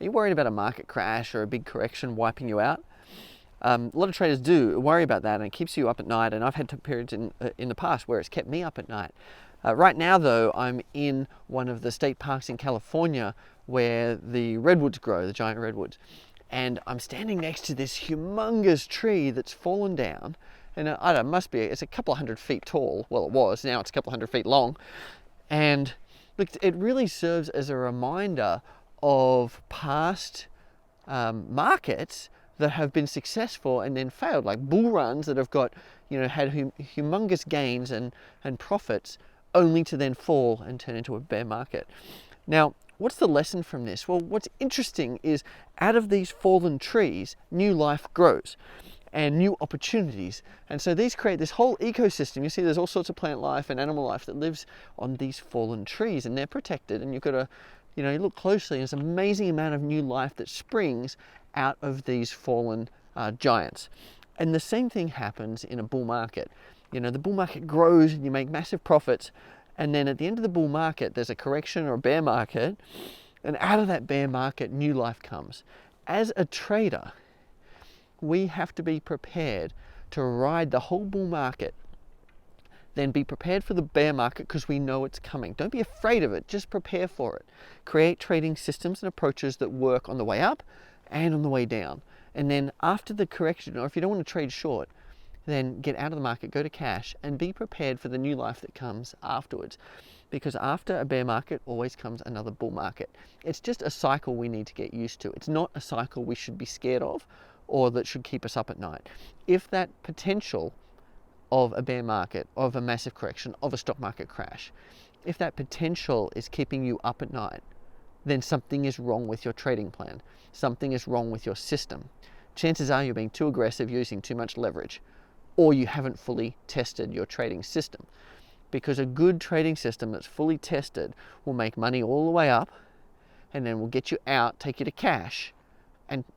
Are you worried about a market crash or a big correction wiping you out? A lot of traders do worry about that, and it keeps you up at night, and I've had periods in the past where it's kept me up at night. Right now though, I'm in one of the state parks in California where the redwoods grow, the giant redwoods, and I'm standing next to this humongous tree that's fallen down, and I don't know, it's a couple of 100 feet tall. Well, it was, now it's a couple of 100 feet long, and look, it really serves as a reminder of past markets that have been successful and then failed, like bull runs that have got, had humongous gains and profits, only to then fall and turn into a bear market. Now, what's the lesson from this? Well, what's interesting is out of these fallen trees, new life grows and new opportunities. And so these create this whole ecosystem. You see there's all sorts of plant life and animal life that lives on these fallen trees, and they're protected, and you've got to, you look closely, and there's an amazing amount of new life that springs out of these fallen giants. And the same thing happens in a bull market. The bull market grows and you make massive profits, and then at the end of the bull market there's a correction or a bear market, and out of that bear market new life comes. As a trader, we have to be prepared to ride the whole bull market, then be prepared for the bear market because we know it's coming. Don't be afraid of it, just prepare for it. Create trading systems and approaches that work on the way up and on the way down. And then after the correction, or if you don't want to trade short, then get out of the market, go to cash, and be prepared for the new life that comes afterwards. Because after a bear market always comes another bull market. It's just a cycle we need to get used to. It's not a cycle we should be scared of or that should keep us up at night. If that potential of a bear market, of a massive correction, of a stock market crash, if that potential is keeping you up at night, then something is wrong with your trading plan. Something is wrong with your system. Chances are you're being too aggressive, using too much leverage, or you haven't fully tested your trading system. Because a good trading system that's fully tested will make money all the way up, and then will get you out, take you to cash,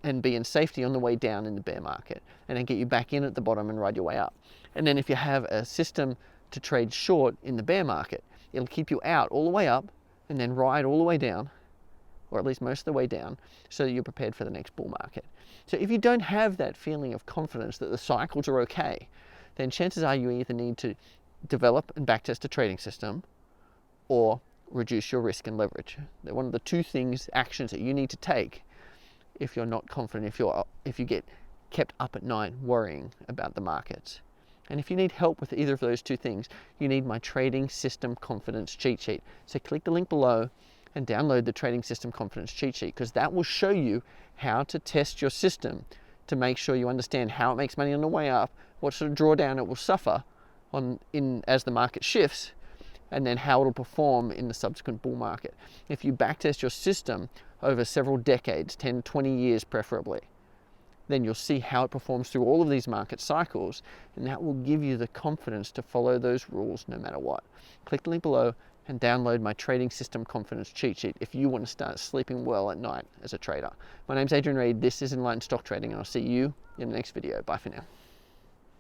and be in safety on the way down in the bear market, and then get you back in at the bottom and ride your way up. And then if you have a system to trade short in the bear market, it'll keep you out all the way up and then ride all the way down, or at least most of the way down, so that you're prepared for the next bull market. So if you don't have that feeling of confidence that the cycles are okay, then chances are you either need to develop and backtest a trading system or reduce your risk and leverage. They're one of the two actions that you need to take if you're not confident, if you get kept up at night worrying about the markets. And if you need help with either of those two things, you need my trading system confidence cheat sheet. So click the link below and download the trading system confidence cheat sheet, because that will show you how to test your system to make sure you understand how it makes money on the way up, what sort of drawdown it will suffer as the market shifts, and then how it'll perform in the subsequent bull market. If you backtest your system over several decades, 10, 20 years preferably, then you'll see how it performs through all of these market cycles, and that will give you the confidence to follow those rules no matter what. Click the link below and download my trading system confidence cheat sheet if you want to start sleeping well at night as a trader. My name's Adrian Reed, this is Enlightened Stock Trading, and I'll see you in the next video. Bye for now.